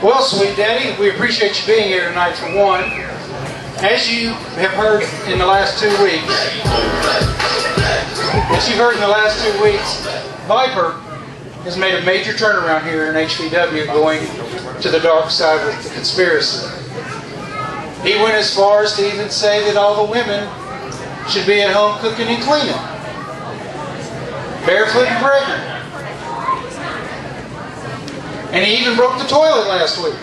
Well, sweet daddy, we appreciate you being here tonight for one. As you have heard in the last 2 weeks, Viper has made a major turnaround here in HVW, going to the dark side with the conspiracy. He went as far as to even say that all the women should be at home cooking and cleaning, barefoot and pregnant. And he even broke the toilet last week.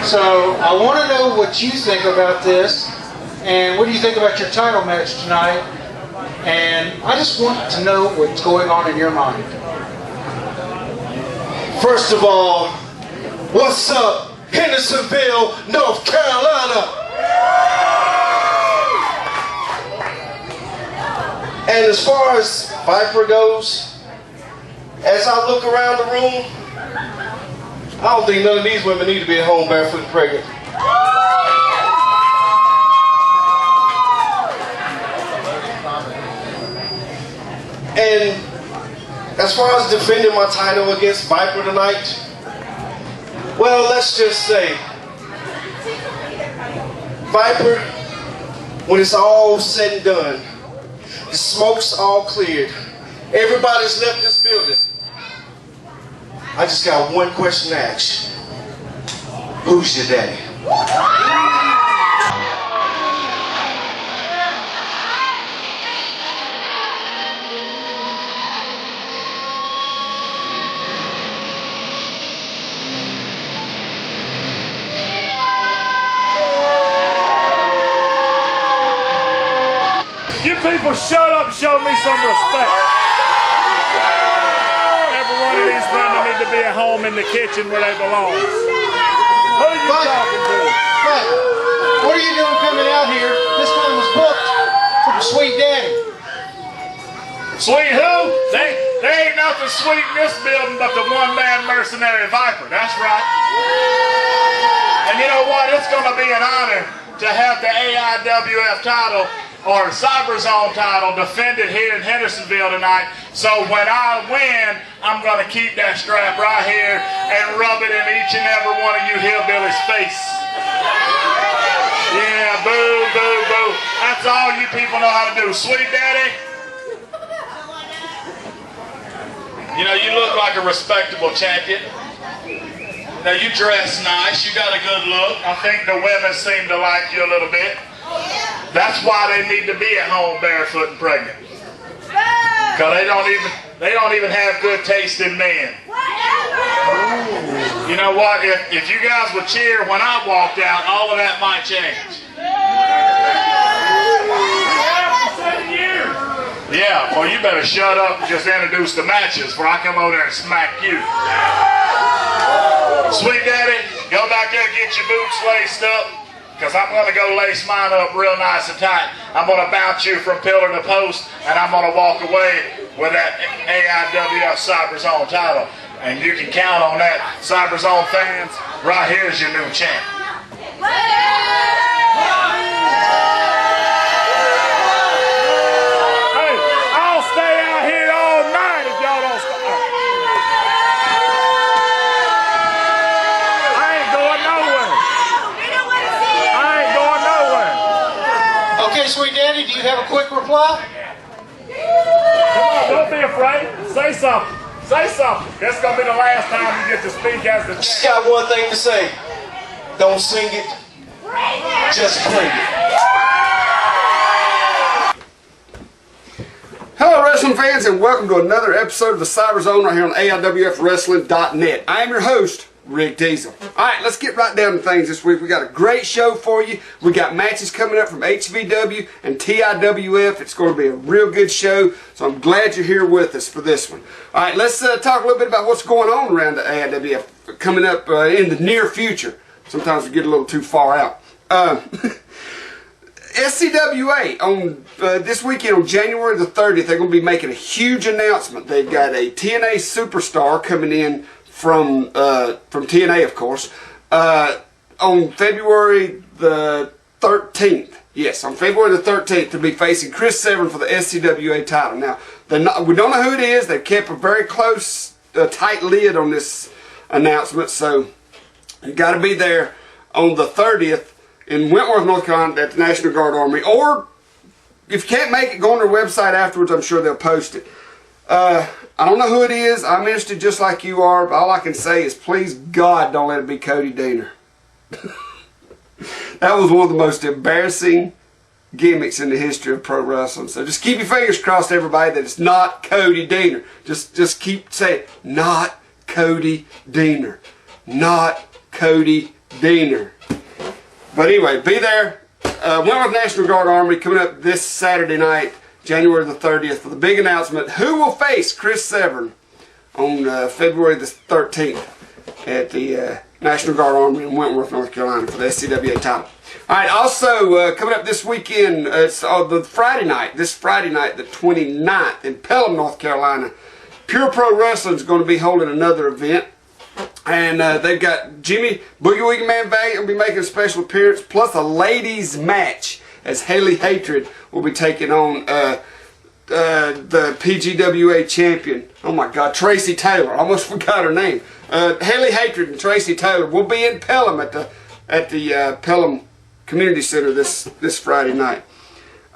So I want to know what you think about this, and what do you think about your title match tonight? And I just want to know what's going on in your mind. First of all, what's up, Hendersonville, North Carolina? And as far as Viper goes, as I look around the room, I don't think none of these women need to be at home barefoot and pregnant. And as far as defending my title against Viper tonight, well, let's just say, Viper, when it's all said and done, the smoke's all cleared, everybody's left this building, I just got one question to ask you. Who's your daddy? You people shut up and show me some respect. Every one of these women need to be at home in the kitchen where they belong. Who are you talking to? But what are you doing coming out here? This one was booked for the sweet daddy. Sweet who? There ain't nothing sweet in this building but the one-man mercenary Viper. That's right. And you know what? It's going to be an honor to have the AIWF title or Cyberzone title defended here in Hendersonville tonight. So when I win, I'm going to keep that strap right here and rub it in each and every one of you hillbillies' face. Yeah, boo, boo, boo. That's all you people know how to do. Sweet daddy, you know, you look like a respectable champion. Now you dress nice, you got a good look. I think the women seem to like you a little bit. That's why they need to be at home barefoot and pregnant. Because they don't even have good taste in men. You know what? If you guys would cheer when I walked out, all of that might change. Yeah, well, you better shut up and just introduce the matches before I come over there and smack you. Sweet daddy, go back there and get your boots laced up. Because I'm going to go lace mine up real nice and tight. I'm going to bounce you from pillar to post, and I'm going to walk away with that AIWF Cyberzone title. And you can count on that. Cyberzone fans, right here's your new champ. Hey, I'll stay out here all night if y'all don't stop. Okay, sweet daddy, do you have a quick reply? Come on, don't be afraid. Say something. Say something. That's going to be the last time you get to speak as the... Just got one thing to say. Don't sing it, just play it. Hello wrestling fans, and welcome to another episode of the Cyberzone right here on AIWFWrestling.net. I am your host, Rick Diesel. Alright, let's get right down to things this week. We got a great show for you. We got matches coming up from HVW and TIWF. It's going to be a real good show, so I'm glad you're here with us for this one. Alright, let's talk a little bit about what's going on around the AIWF coming up in the near future. Sometimes we get a little too far out. SCWA on this weekend on January the 30th, they're going to be making a huge announcement. They've got a TNA superstar coming in from TNA, of course, on February the 13th. Yes, on February the 13th, to be facing Chris Severn for the SCWA title. Now, we don't know who it is. They've kept a very close, tight lid on this announcement. So you got to be there on the 30th in Wentworth, North Carolina at the National Guard Armory. Or if you can't make it, go on their website afterwards. I'm sure they'll post it. I don't know who it is. I'm interested just like you are. But all I can say is please God don't let it be Cody Deaner. That was one of the most embarrassing gimmicks in the history of pro wrestling. So just keep your fingers crossed, everybody, that it's not Cody Deaner. Just keep saying, not Cody Deaner. Not Cody Deaner. But anyway, be there. Wentworth National Guard Armory coming up this Saturday night, January the 30th, for the big announcement. Who will face Chris Severn on February the 13th at the National Guard Armory in Wentworth, North Carolina for the SCWA title. Alright, also coming up this weekend, it's the Friday night, this Friday night, the 29th, in Pelham, North Carolina. Pure Pro Wrestling is going to be holding another event. And they've got Jimmy Boogie Woogie Man Valiant will be making a special appearance, plus a ladies match as Haley Hatred will be taking on the PGWA champion. Oh my God, Tracy Taylor. I almost forgot her name. Haley Hatred and Tracy Taylor will be in Pelham at the Pelham Community Center this Friday night.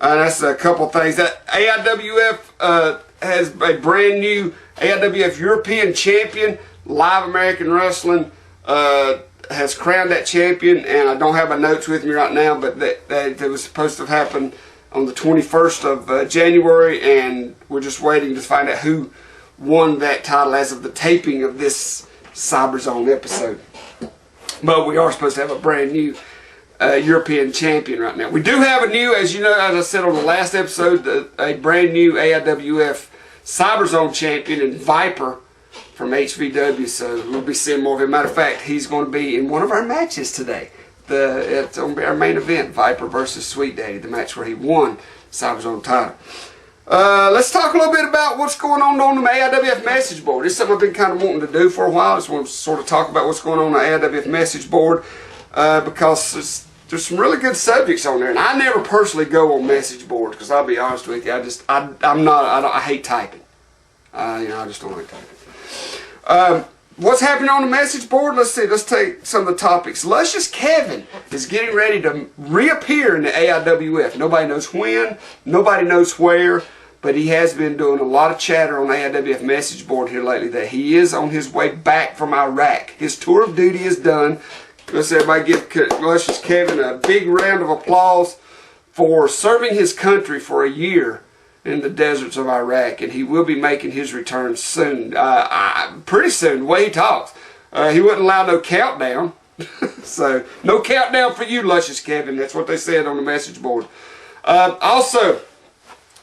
That's a couple things. That AIWF has a brand new AIWF European champion. Live American Wrestling has crowned that champion, and I don't have my notes with me right now, but that was supposed to have happened on the 21st of January, and we're just waiting to find out who won that title as of the taping of this Cyberzone episode. But we are supposed to have a brand new European champion right now. We do have a new, as you know, as I said on the last episode, a brand new AIWF Cyberzone champion in Viper from HVW, so we'll be seeing more of him. Matter of fact, he's going to be in one of our matches today. It's going to be our main event, Viper versus Sweet Daddy, the match where he won Cyberzone title. Let's talk a little bit about what's going on the AIWF message board. This is something I've been kind of wanting to do for a while. I just want to sort of talk about what's going on the AIWF message board because there's some really good subjects on there. And I never personally go on message boards because I'll be honest with you, I hate typing. I just don't like typing. What's happening on the message board? Let's see. Let's take some of the topics. Luscious Kevin is getting ready to reappear in the AIWF. Nobody knows when, nobody knows where, but he has been doing a lot of chatter on the AIWF message board here lately that he is on his way back from Iraq. His tour of duty is done. Let's everybody give Luscious Kevin a big round of applause for serving his country for a year in the deserts of Iraq, and he will be making his return soon. Pretty soon, the way he talks. He wouldn't allow no countdown. So, no countdown for you, Luscious Kevin. That's what they said on the message board. Also,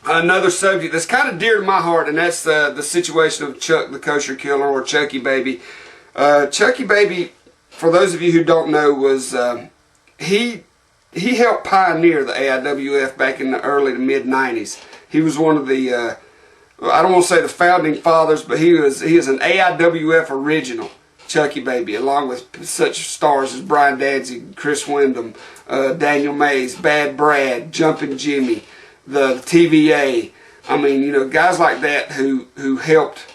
another subject that's kind of dear to my heart, and that's the situation of Chuck the Kosher Killer, or Chucky Baby. Chucky Baby, for those of you who don't know, was he helped pioneer the AIWF back in the early to mid-90s. He was one of the, I don't want to say the founding fathers, but he is an AIWF original, Chucky Baby, along with such stars as Brian Danzig, Chris Wyndham, Daniel Mays, Bad Brad, Jumpin' Jimmy, the TVA. I mean, guys like that who helped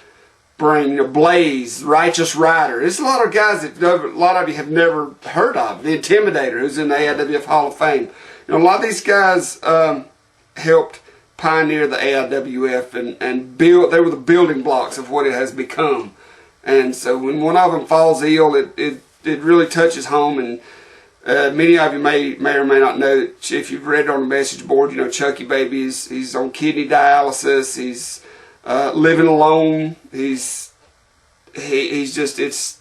bring Blaze, Righteous Rider. There's a lot of guys that a lot of you have never heard of. The Intimidator, who's in the AIWF Hall of Fame. A lot of these guys helped pioneer the AIWF and build. They were the building blocks of what it has become. And so when one of them falls ill, it really touches home. And many of you may or may not know, if you've read it on the message board, Chucky Baby he's on kidney dialysis. He's living alone. He's just, it's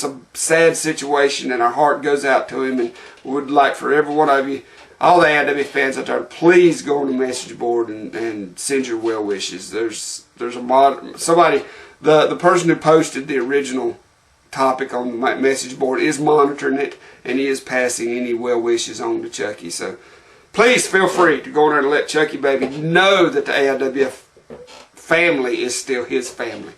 a sad situation, and our heart goes out to him, and would like for every one of you, all the AIW fans out there, please go on the message board and send your well wishes. There's somebody, the person who posted the original topic on the message board is monitoring it, and he is passing any well wishes on to Chucky. So please feel free to go in there and let Chucky Baby know that the AIWF family is still his family.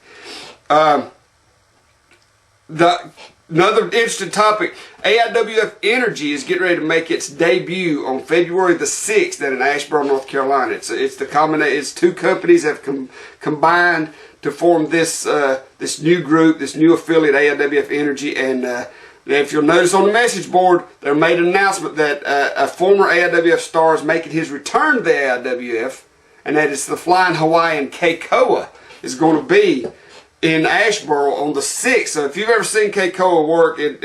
Another interesting topic, AIWF Energy is getting ready to make its debut on February the 6th in Asheboro, North Carolina. It's two companies that have combined to form this this new group, this new affiliate, AIWF Energy. And if you'll notice on the message board, they made an announcement that a former AIWF star is making his return to the AIWF, and that it's the Flying Hawaiian Keikoa is going to be in Asheboro on the 6th. So if you've ever seen Keikoa work, and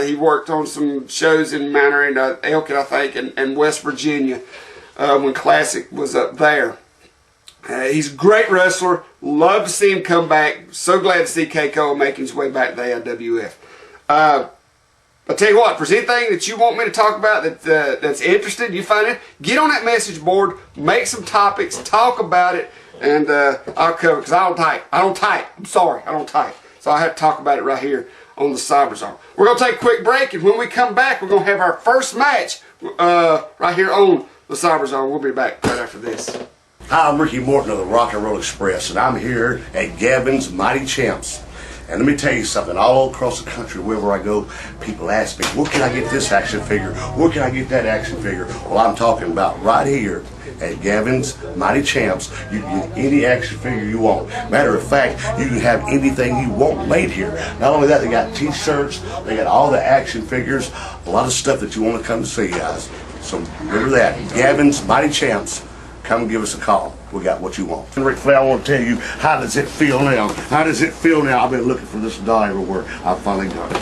he worked on some shows in Manor and Elkin, I think, and West Virginia when Classic was up there. He's a great wrestler. Love to see him come back. So glad to see Keikoa making his way back to the AIWF. I tell you what, if there's anything that you want me to talk about that's interesting, you find it, get on that message board, make some topics, talk about it, and I'll cover it, because I don't type. I'm sorry, I don't type. So I have to talk about it right here on the Cyberzone. We're going to take a quick break, and when we come back, we're going to have our first match right here on the Cyberzone. We'll be back right after this. Hi, I'm Ricky Morton of the Rock and Roll Express, and I'm here at Gavin's Mighty Champs. And let me tell you something, all across the country, wherever I go, people ask me, where can I get this action figure? Where can I get that action figure? Well, I'm talking about right here at Gavin's Mighty Champs. You can get any action figure you want. Matter of fact, you can have anything you want made here. Not only that, they got t-shirts, they got all the action figures, a lot of stuff that you want to come to see, guys. So remember that, Gavin's Mighty Champs. Come give us a call. We got what you want. Ric Flair, I want to tell you, how does it feel now? How does it feel now? I've been looking for this doll everywhere. I finally got it.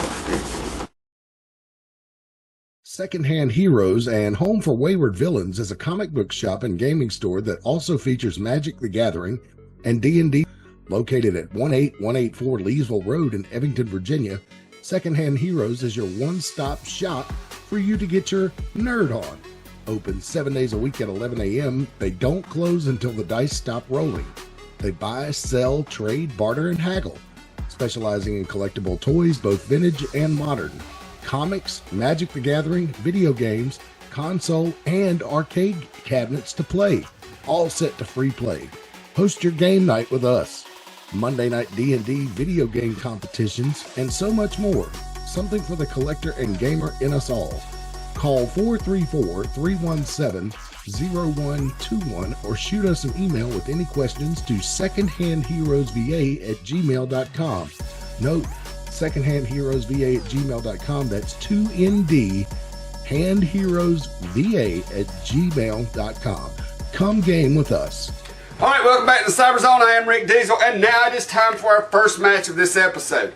Secondhand Heroes and Home for Wayward Villains is a comic book shop and gaming store that also features Magic the Gathering and D&D. Located at 18184 Leesville Road in Evington, Virginia, Secondhand Heroes is your one-stop shop for you to get your nerd on. Open 7 days a week at 11 a.m. They don't close until the dice stop rolling. They buy, sell, trade, barter, and haggle, specializing in collectible toys, both vintage and modern, comics, Magic the Gathering, video games, console, and arcade cabinets to play, all set to free play. Host your game night with us. Monday night D&D video game competitions, and so much more. Something for the collector and gamer in us all. Call 434-317-0121 or shoot us an email with any questions to secondhandheroesva@gmail.com. Note, secondhandheroesva@gmail.com. That's 2ND, handheroesva@gmail.com. Come game with us. All right, welcome back to the Cyberzone. I am Rick Diesel, and now it is time for our first match of this episode.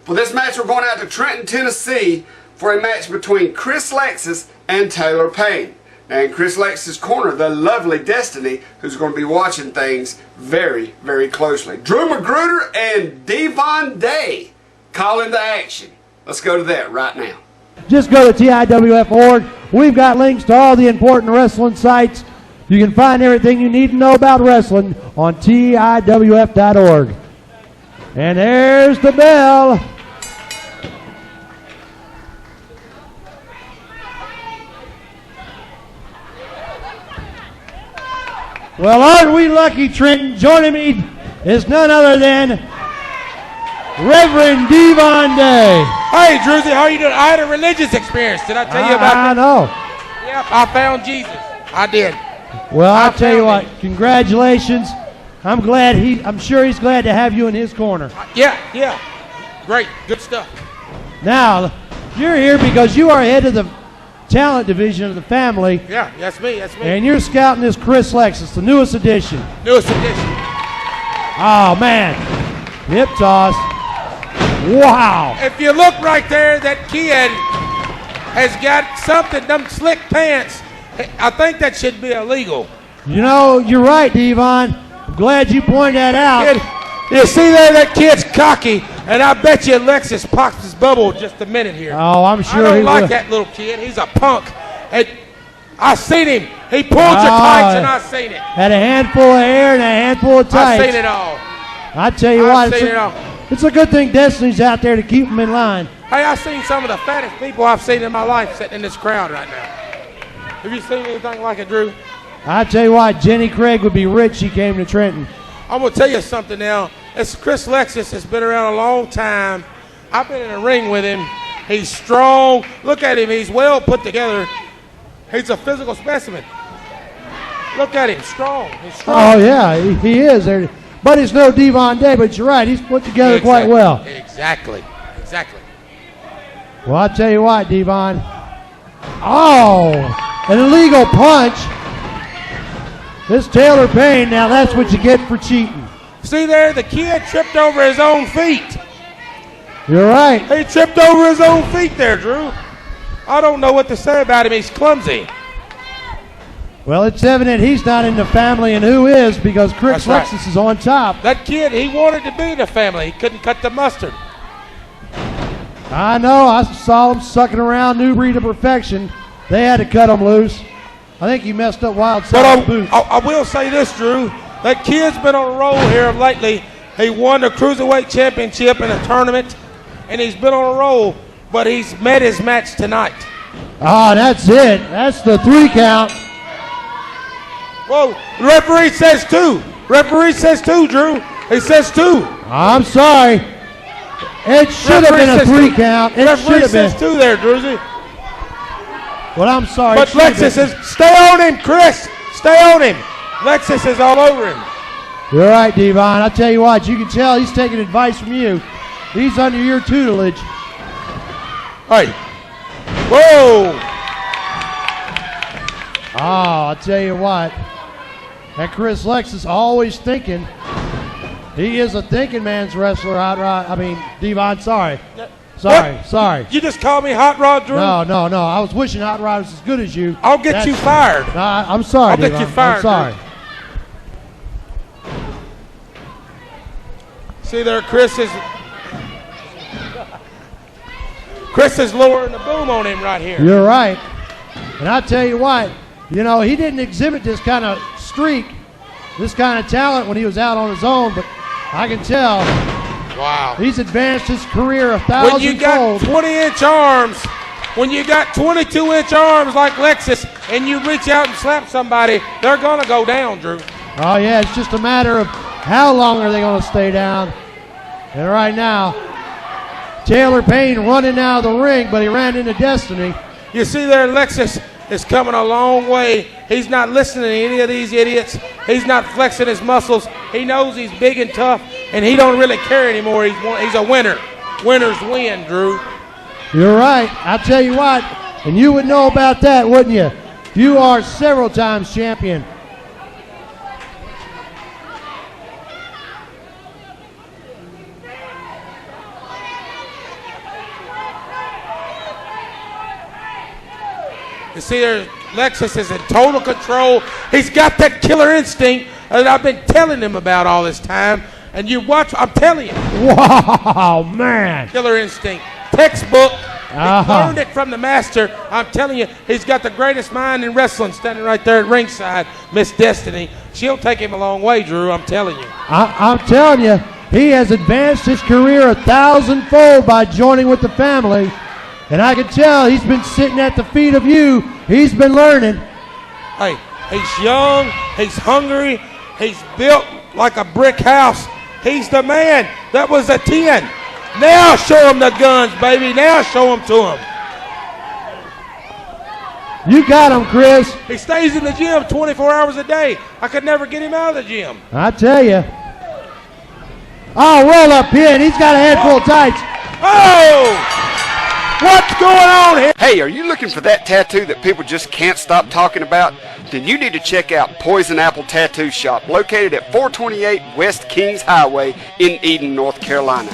For this match, we're going out to Trenton, Tennessee, for a match between Chris Lexus and Taylor Payne. And Chris Lexus' corner, the lovely Destiny, who's going to be watching things very, very closely. Drew Magruder and Devon Day call into action. Let's go to that right now. Just go to TIWF.org. We've got links to all the important wrestling sites. You can find everything you need to know about wrestling on TIWF.org. And there's the bell. Well, aren't we lucky, Trenton? Joining me is none other than Reverend Devon Day. Hey, Druzy, how you doing? I had a religious experience. Did I tell you about that? I know. Yep, I found Jesus. I did. Well, I'll tell you what, congratulations. I'm sure he's glad to have you in his corner. Yeah. Great, good stuff. Now, you're here because you are head of the talent division of the family. Yeah, that's me. And you're scouting this Chris Lexus, the newest edition. Oh, man. Hip toss. Wow. If you look right there, that kid has got something, them slick pants. I think that should be illegal. You know, you're right, Devon. I'm glad you pointed that out. You see there, that kid's cocky, and I bet you Lexus popped his bubble just a minute here. Oh, I'm sure I he don't like will. that little kid. He's a punk. And I seen him. He pulled your tights, and I seen it. Had a handful of hair and a handful of tights. I seen it all. I tell you what, it's a good thing Destiny's out there to keep them in line. Hey, I've seen some of the fattest people I've seen in my life sitting in this crowd right now. Have you seen anything like it, Drew? I tell you what, Jenny Craig would be rich. She came to Trenton. I'm going to tell you something now. It's Chris Lexus has been around a long time. I've been in a ring with him. He's strong. Look at him. He's well put together. He's a physical specimen. Look at him. Strong. He's strong. Oh, yeah, he is. But it's no Devon Day, but you're right. He's put together quite well. Exactly. Well, I'll tell you what, Devon. Oh, an illegal punch. This Taylor Payne, now that's what you get for cheating. See there, the kid tripped over his own feet. You're right. He tripped over his own feet there, Drew. I don't know what to say about him. He's clumsy. Well, it's evident he's not in the family, and who is, because Chris That's Lexus is on top. That kid, he wanted to be in the family. He couldn't cut the mustard. I know. I saw him sucking around Newbury to perfection. They had to cut him loose. I think he messed up Wild Side's boots. I will say this, Drew. That kid's been on a roll here lately. He won the Cruiserweight Championship in a tournament, and he's been on a roll, but he's met his match tonight. Ah, that's it. That's the 3 count. Whoa, the referee says 2. Referee says 2, Drew. He says 2. I'm sorry. It should have been a 3 count. It should have been. Says 2 there, Druzy. Well, I'm sorry. But Lexus says, stay on him, Chris. Stay on him. Lexus is all over him. You're right, Devon. I'll tell you what. You can tell he's taking advice from you. He's under your tutelage. Hey. Whoa. Oh, I'll tell you what. That Chris Lexus always thinking. He is a thinking man's wrestler. Devon, sorry. Sorry. You just called me Hot Rod, Drew? No. I was wishing Hot Rod was as good as you. I'll get you fired. I'm sorry, I'll Devon. get you fired. I'm sorry. Drew. See there, Chris is lowering the boom on him right here. You're right. And I'll tell you what, he didn't exhibit this kind of streak, this kind of talent when he was out on his own, but I can tell. Wow. He's advanced his career 1,000-fold. When you got 20-inch arms, when you got 22-inch arms like Lexus, and you reach out and slap somebody, they're going to go down, Drew. Oh, yeah, it's just a matter of how long are they going to stay down. And right now, Taylor Payne running out of the ring, but he ran into Destiny. You see there, Lexus is coming a long way. He's not listening to any of these idiots. He's not flexing his muscles. He knows he's big and tough, and he don't really care anymore. He's a winner. Winners win, Drew. You're right. I'll tell you what, and you would know about that, wouldn't you? You are several times champion. You see there, Lexus is in total control. He's got that killer instinct that I've been telling him about all this time. And you watch, I'm telling you. Wow, man. Killer instinct. Textbook. He learned it from the master. I'm telling you, he's got the greatest mind in wrestling standing right there at ringside, Miss Destiny. She'll take him a long way, Drew, I'm telling you. I'm telling you, he has advanced his career 1,000-fold by joining with the family. And I can tell he's been sitting at the feet of you. He's been learning. Hey, he's young. He's hungry. He's built like a brick house. He's the man. That was a 10. Now show him the guns, baby. Now show them to him. You got him, Chris. He stays in the gym 24 hours a day. I could never get him out of the gym. I tell you. Oh, roll up pin. He's got a head full of tights. Oh! What's going on here? Hey, are you looking for that tattoo that people just can't stop talking about? Then you need to check out Poison Apple Tattoo Shop, located at 428 West Kings Highway in Eden, North Carolina.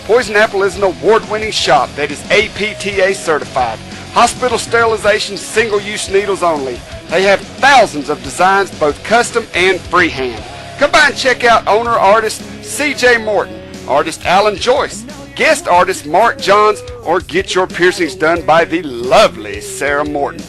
Poison Apple is an award-winning shop that is APTA certified. Hospital sterilization, single-use needles only. They have thousands of designs, both custom and freehand. Come by and check out owner-artist C.J. Morton, artist Alan Joyce, guest artist Mark Johns, or get your piercings done by the lovely Sarah Morton.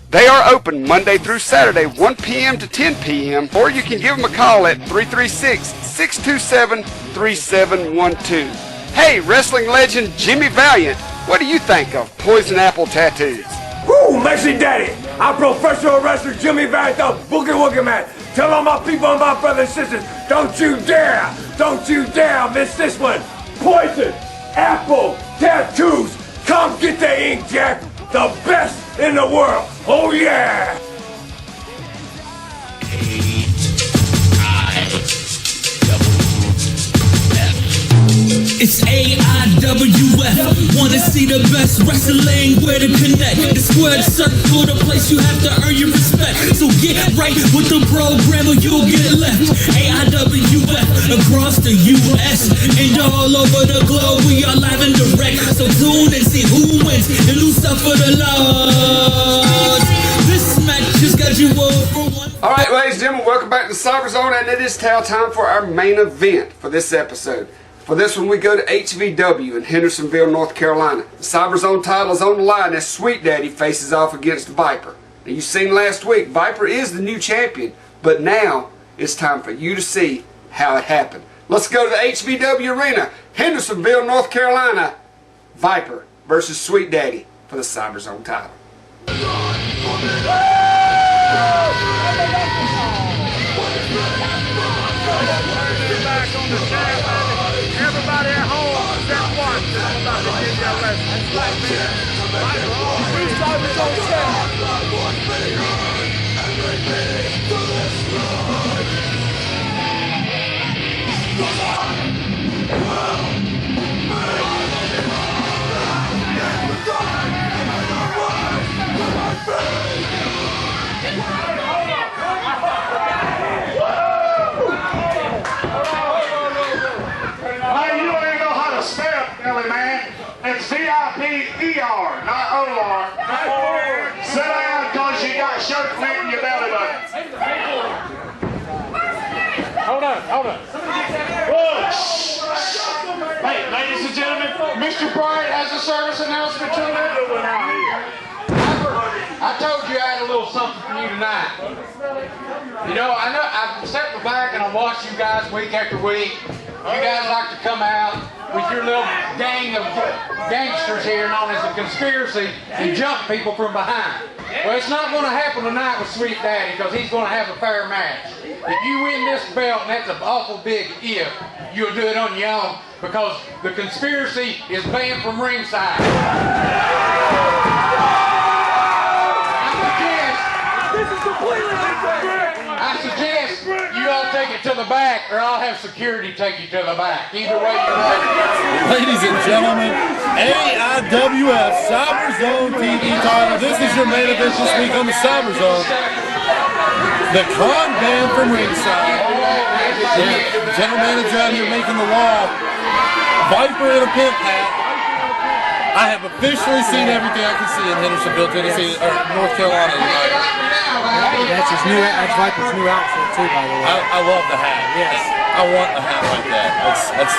They are open Monday through Saturday, 1 p.m. to 10 p.m., or you can give them a call at 336-627-3712. Hey, wrestling legend Jimmy Valiant, what do you think of Poison Apple Tattoos? Woo, Messi Daddy! I'm professional wrestler Jimmy Valiant, the Boogie Woogie Man. Tell all my people and my brothers and sisters, don't you dare miss this one. Poison Apple Tattoos. Come get the ink, Jack. The best in the world. Oh, yeah. AIWF. It's AIWF. Wanna see the best wrestling? Where to connect? The squared circle, the place you have to earn your respect. So get right with the program or you'll get left. AIWF across the US and all over the globe. We are live and direct. So tune and see who wins and lose stuff for the Lord. This match just got you over one. All right, ladies and gentlemen, welcome back to Cyberzone, and it is now time for our main event for this episode. For this one, we go to HVW in Hendersonville, North Carolina. The Cyberzone title is on the line as Sweet Daddy faces off against Viper. Now, you've seen last week, Viper is the new champion, but now it's time for you to see how it happened. Let's go to the HVW arena, Hendersonville, North Carolina. Viper versus Sweet Daddy for the Cyberzone title. Everybody at home, step one. I'm about to give you a lesson. That's right, man. Viper always Cyberzone champ. It's V-I-P-E-R, not O-R. Sit down because you got shirt lint in your belly button. Hold on. Hey, ladies and gentlemen, Mr. Bryant has a service announcement to make. I told you I had a little something for you tonight. You know, I stepped back and I watch you guys week after week. You guys like to come out with your little gang of gangsters here known as a conspiracy and jump people from behind. Well, it's not going to happen tonight with Sweet Daddy because he's going to have a fair match. If you win this belt, and that's an awful big if, you'll do it on your own because the conspiracy is banned from ringside. I suggest you all take it to the back, or I'll have security take you to the back. Either way you're ready. Ladies and gentlemen, AIWF Cyberzone TV title. This is your main event this week on the Cyberzone. The con band from ringside. The general manager out here making the law. Viper in a pimp hat. I have officially seen everything I can see in Hendersonville, Tennessee, or North Carolina tonight. That's Viper's new outfit too, by the way. I love the hat. Yes. I want a hat like that. That's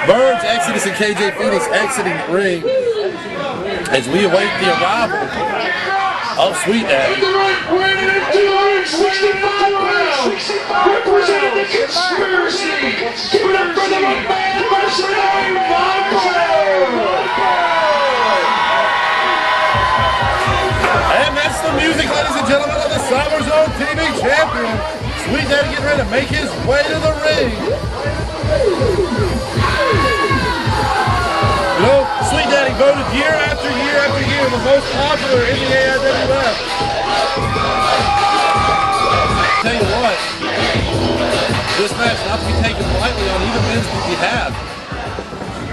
Birds, Exodus, and KJ Phoenix exiting the ring as we await the arrival of Sweet Daddy. Representing the conspiracy. Give it up for the man mercenary Viper. And that's the music, ladies and gentlemen, of the Cyberzone TV champion. Sweet Daddy getting ready to make his way to the ring. You know, Sweet Daddy voted year after year after year the most popular in the AIWF. Tell you what, this match not to be taken lightly on either men's behalf.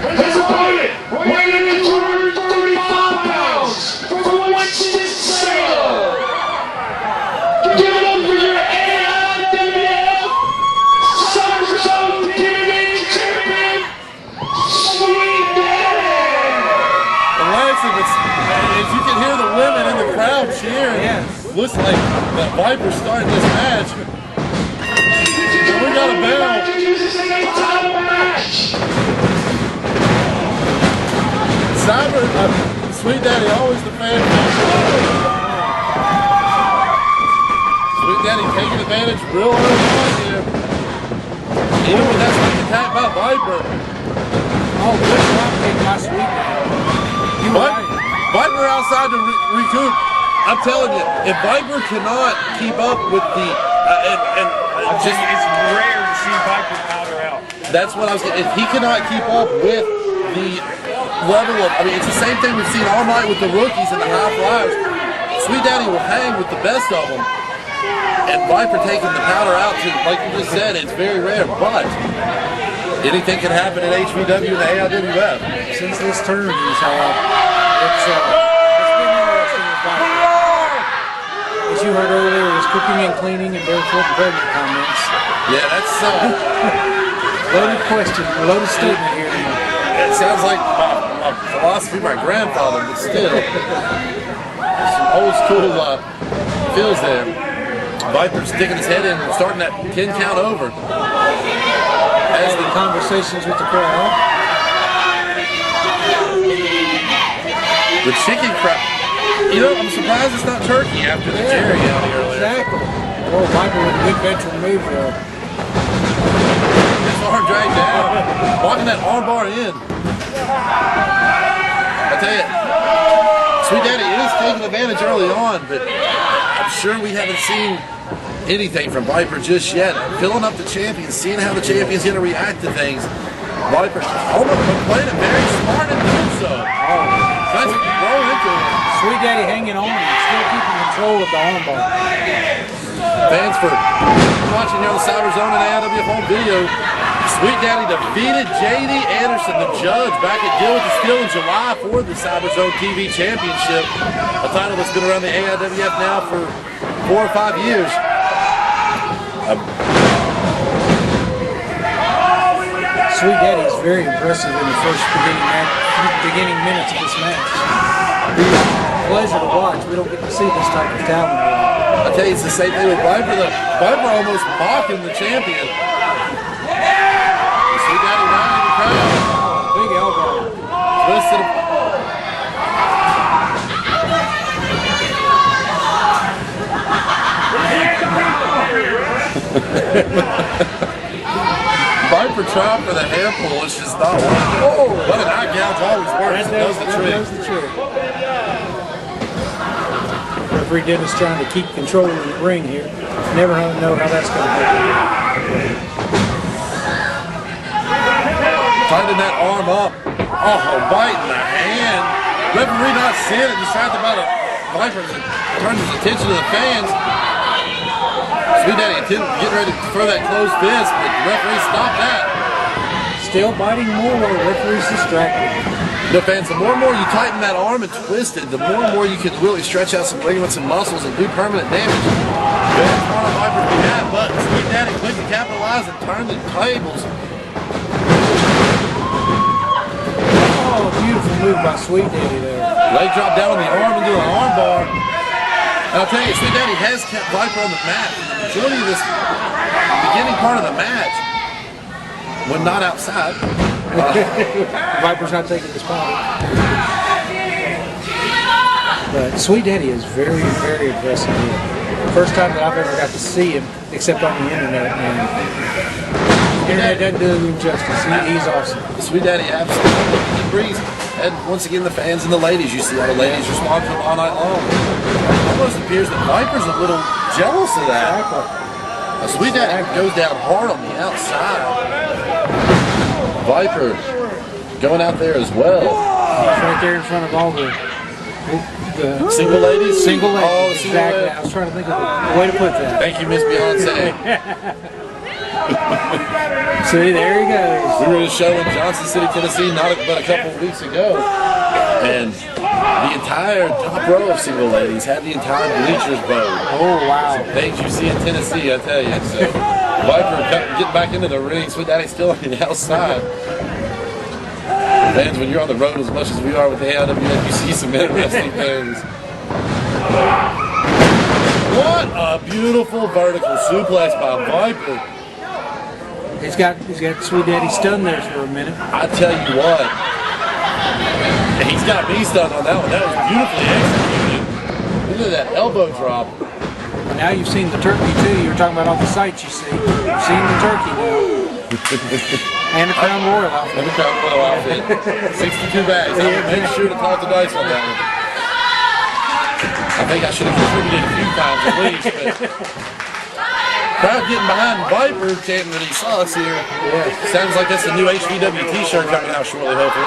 His opponent, weighing in 235 pounds, from Winston-Salem. Give it up for your AIWF Cyberzone TV champion, Sweet Daddy. And Lansing, as you can hear the women in the crowd cheering, looks like that Viper's starting this match. And we got a bell. Sweet Daddy always the fan. Sweet Daddy taking advantage real early on here. Even when that's like attacked by Viper. Oh, good job by Sweet Daddy. Viper outside to recoup. I'm telling you, if Viper cannot keep up with the It's rare to see Viper powder out. That's what I was getting. If he cannot keep up with the level of, I mean, it's the same thing we've seen all night with the rookies and the high flyers. Sweet Daddy will hang with the best of them. And Viper taking the powder out, to, like you just said, it's very rare. But anything can happen at HVW and the AIWF. Since this turn he's had, it's been interesting with Viper. As you heard earlier, his cooking and cleaning and barefoot and pregnant comments. Yeah, that's loaded question, a loaded statement here tonight. it sounds like my philosophy of my grandfather, but still, some old school feels there. Viper sticking his head in and starting that 10 count over. As the conversations with the crowd. The chicken crowd. You know, I'm surprised it's not turkey after the Jerry out here earlier. Exactly. Oh, Viper with a good veteran move there. His arm dragged down, walking that arm bar in. I tell you, Sweet Daddy is taking advantage early on, but I'm sure we haven't seen anything from Viper just yet. Filling up the champion, seeing how the champion's going to react to things. Viper almost playing it very smart and doing so. That's rolling into it. Sweet Daddy hanging on and still keeping control of the armbar. Fans for watching here on the Cyberzone and AIWF home video. Sweet Daddy defeated J.D. Anderson, the judge, back at Gilbert Steel in July for the Cyberzone TV Championship. A title that's been around the AIWF now for 4 or 5 years. Sweet Daddy is very impressive in the first beginning minutes of this match. It's a pleasure to watch. We don't get to see this type of talent. I tell you, it's the same thing with Viper. Viper almost mocking the champion. Sweet Daddy rounding the crowd. Big elbow. Twisted. Viper trying for the hair pull, it's just not working. But an eye gouge always works. It does the trick. Referee Dennis trying to keep control of the ring here. Never know how that's going to happen. Tightening that arm up. Oh, biting the hand. Referee not seeing it, distracted by the Viper. Turns his attention to the fans. Sweet Daddy getting ready to throw that closed fist, but the referee stopped that. Still biting more while the referee's distracted. You know, fans, the more and more you tighten that arm and twist it, the more and more you can really stretch out some ligaments and muscles and do permanent damage. That's part of Viper's behalf, but Sweet Daddy quick to capitalize and turn the tables. Oh, beautiful move by Sweet Daddy there. Leg drop down on the arm and do an arm bar. And I'll tell you, Sweet Daddy has kept Viper on the mat. The majority of this beginning part of the match, when not outside. Viper's not taking the spot. But Sweet Daddy is very, very aggressive here. First time that I've ever got to see him, except on the internet, and the internet doesn't do him justice. He's awesome. Sweet Daddy absolutely breeze. And once again, the fans and the ladies, you see all the ladies respond to him all night long. It almost appears that Viper's a little jealous of that. Sweet Daddy goes down hard on the outside. Viper going out there as well. He's right there in front of all the single ladies? Single ladies, oh, exactly. I was trying to think of a way to put that. Thank you, Miss Beyonce. See, there he goes. We were at a show in Johnson City, Tennessee, but a couple of weeks ago. And the entire top row of single ladies had the entire bleachers bowed. Oh, wow. Things you see in Tennessee, I tell you. So, Viper getting back into the ring, Sweet Daddy still on the outside. Fans, when you're on the road as much as we are with the AIWF, you see some interesting things. What a beautiful vertical suplex by Viper. He's got Sweet Daddy stunned there for a minute. I tell you what, he's got me stunned on that one. That was beautifully executed. Look at that elbow drop. Now you've seen the turkey too. You were talking about all the sights you see. You've seen the turkey now. And the Crown Royal outfit. And the Crown Royal outfit. 62 bags. I would make sure to toss the dice on that one. I think I should have contributed a few times at least, but crowd getting behind Viper, chanting that he sucks here. Yeah. Sounds like that's the new HVW t-shirt coming out shortly, hopefully.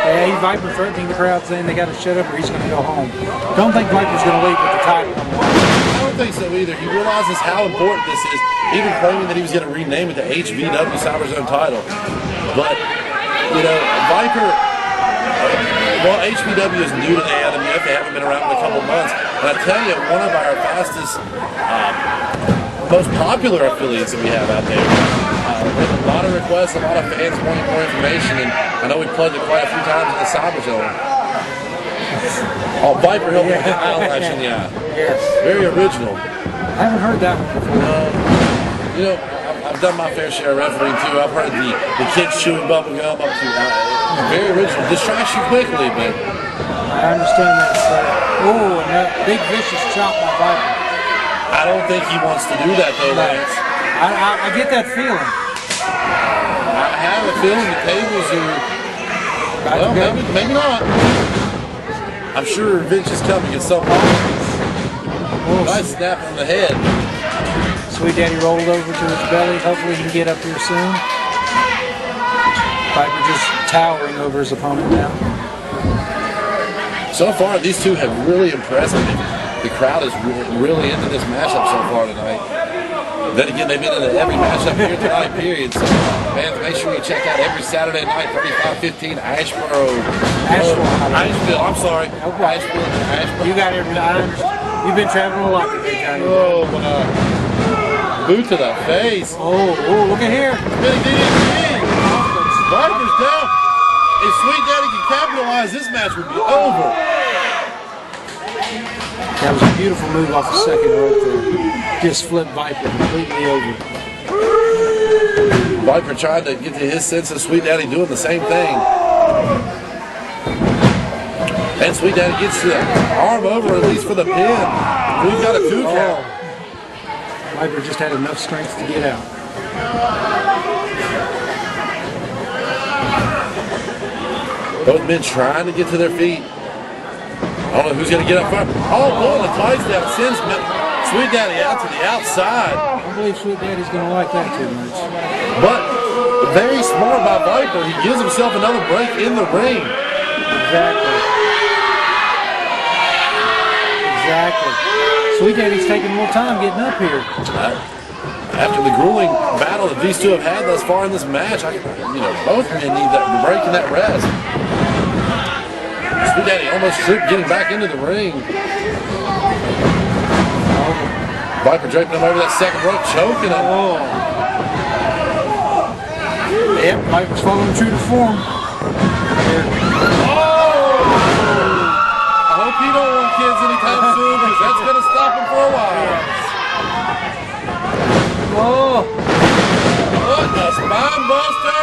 Yeah, he's Viper threatening the crowd, saying they got to shut up or he's going to go home. Don't think Viper's going to leave with the title. don't think so either. He realizes how important this is, even claiming that he was going to rename it the HVW Cyberzone title. But, you know, Viper, well, HVW is new to the AIWF. They haven't been around in a couple months. And I tell you, one of our fastest, most popular affiliates that we have out there. We have a lot of requests, a lot of fans wanting more information, and I know we've plugged it quite a few times in the Cyberzone. Oh, Viper helped me with the eyelash in the eye. Yes. Very original. I haven't heard that one before. You know, I've done my fair share of refereeing too. I've heard the kids chewing bubble gum up to very original. Distracts you quickly, but I understand that. Oh, and that big vicious chop by Viper. I don't think he wants to do that though, Lance. I get that feeling. I have a feeling the tables are, well, maybe not. I'm sure revenge is coming at some point. Nice snap on the head. Sweet Daddy rolled over to his belly. Hopefully he can get up here soon. Viper just towering over his opponent now. So far, these two have really impressed me. The crowd is really into this matchup so far tonight. Then again, they've been into every matchup here tonight, period. So, fans, make sure you check out every Saturday night, 3515 Asheville, I'm sorry. Asheville. You got every. I understand. You've been traveling a lot today, Johnny. Oh, boot to the face. Oh, look at here. Big DDT. Viper's down. If Sweet Daddy can capitalize, this match would be over. That was a beautiful move off the second rope there. Just flipped Viper completely over. Viper tried to get to his sense of Sweet Daddy doing the same thing. And Sweet Daddy gets the arm over, at least for the pin. We've got a 2 count. Viper just had enough strength to get out. Both men trying to get to their feet. I don't know who's going to get up front. Oh, boy, the ties down sends Sweet Daddy out to the outside. I don't believe Sweet Daddy's going to like that too much. But very smart by Viper. He gives himself another break in the ring. Exactly. Sweet Daddy's taking more time getting up here. After the grueling battle that these two have had thus far in this match, both men need that break and that rest. Sweet Daddy almost tripped getting back into the ring. Viper draping him over that second rope, choking him. Yep, Viper's following true to form. I hope he don't want kids anytime soon, because that's going to stop him for a while. What a spine buster!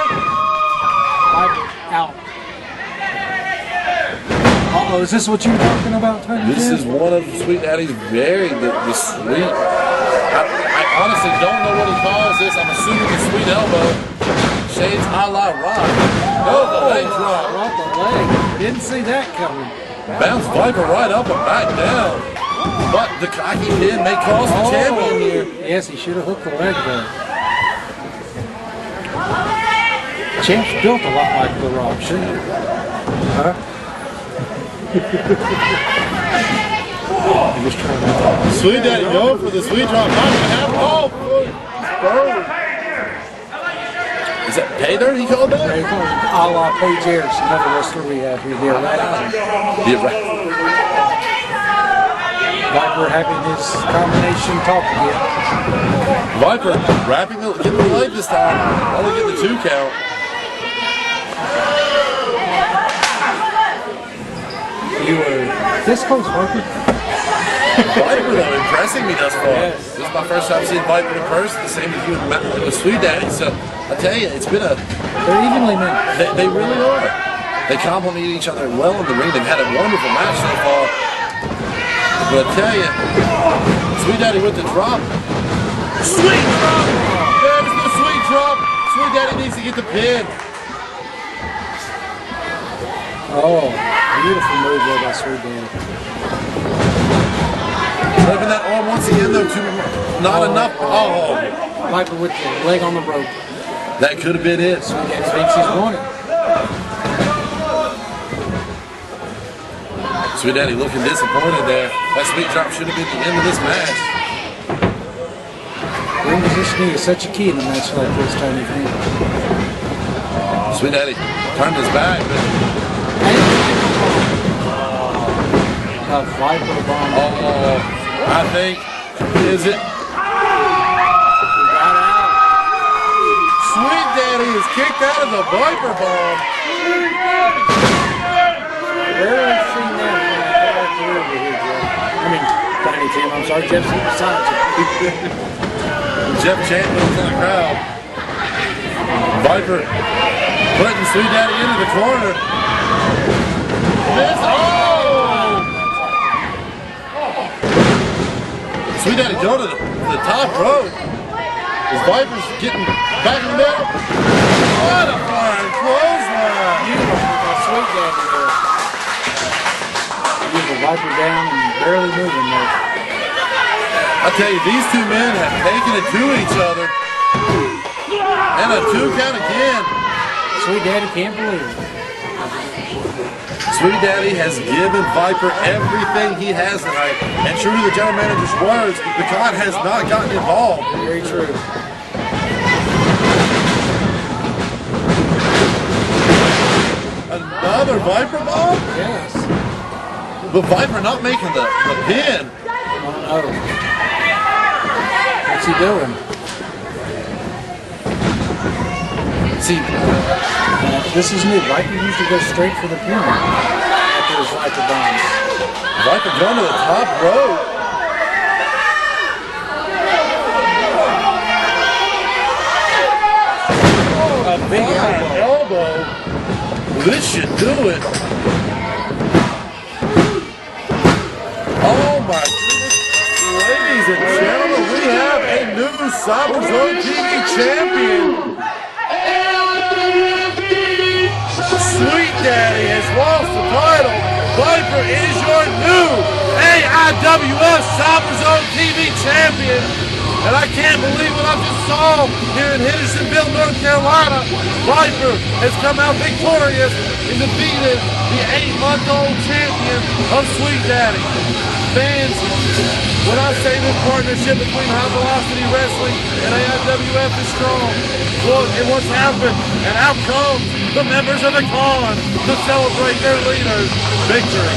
Viper out. Uh-oh, is this what you were talking about, Tony? This is one of Sweet Daddy's the sweet. I honestly don't know what he calls this. I'm assuming the sweet elbow. Shades a la rock. Oh, the leg drop. Drop the leg. Didn't see that coming. Bounce Viper right up and back down. But the cocky pin may cost the champion here. Yes, he should have hooked the leg there. Champ's built a lot like The Rock, shouldn't he? Huh? Sweet Daddy going for the sweet drop. Not gonna have Is that pay dirt he called that? A la Paige Ayers, another wrestler we have here. Viper having his combination talk again. Viper getting the leg this time. Only getting the 2 count. You were this close, Viper. Viper, though, impressing me thus far. Yes. This is my first time seeing Viper in person, the same as you with Sweet Daddy. So, I tell you, it's been they're evenly matched. They really are. They complement each other well in the ring. They've had a wonderful match so far. But I tell you, Sweet Daddy with the drop. Sweet drop! There's the sweet drop. Sweet Daddy needs to get the pin. Oh, beautiful move there by Sweet Daddy. Flipping that arm once again, though, not enough. Oh. Viper with the leg on the rope. That could have been it. Sweet Daddy thinks he's won it. Sweet Daddy looking disappointed there. That sweet drop should have been the end of this match. Ring positioning is such a key in a match like this, Tony. Sweet Daddy turned his back, but Viper bomb. oh, I think, is it? Sweet Daddy is kicked out of the Viper bomb. Rarely seen that in my entire career over here, Jeff. I mean, Tiny Tim, I'm sorry, Jeff, besides you. Jeff Champion's in the crowd. Viper putting Sweet Daddy into the corner. Miss, oh! Sweet Daddy go to the top rope. His Viper's getting back in the middle. What a flying clothesline! Sweet Daddy there. He's the Viper down and barely moving there. I tell you, these two men have taken it to each other. And a 2 count again. Sweet Daddy can't believe it. Sweet Daddy has given Viper everything he has tonight. And true to the general manager's words, the God has not gotten involved. Very true. Another Viper bomb? Yes. But Viper not making the pin. Oh. What's he doing? See, this is new. Viper usually goes straight for the pin after his Viper bombs. Viper going to the top rope. A big elbow. This should do it. Oh my goodness. Ladies and gentlemen, we have a new Cyberzone TV champion. Sweet Daddy has lost the title. Viper is your new AIWF Cyberzone TV champion. And I can't believe what I just saw here in Hendersonville, North Carolina. Viper has come out victorious and defeated the 8-month-old champion of Sweet Daddy. Fans, when I say this partnership between High Velocity Wrestling and AIWF is strong, look at what's happened, and out comes the members of the Con to celebrate their leader's victory.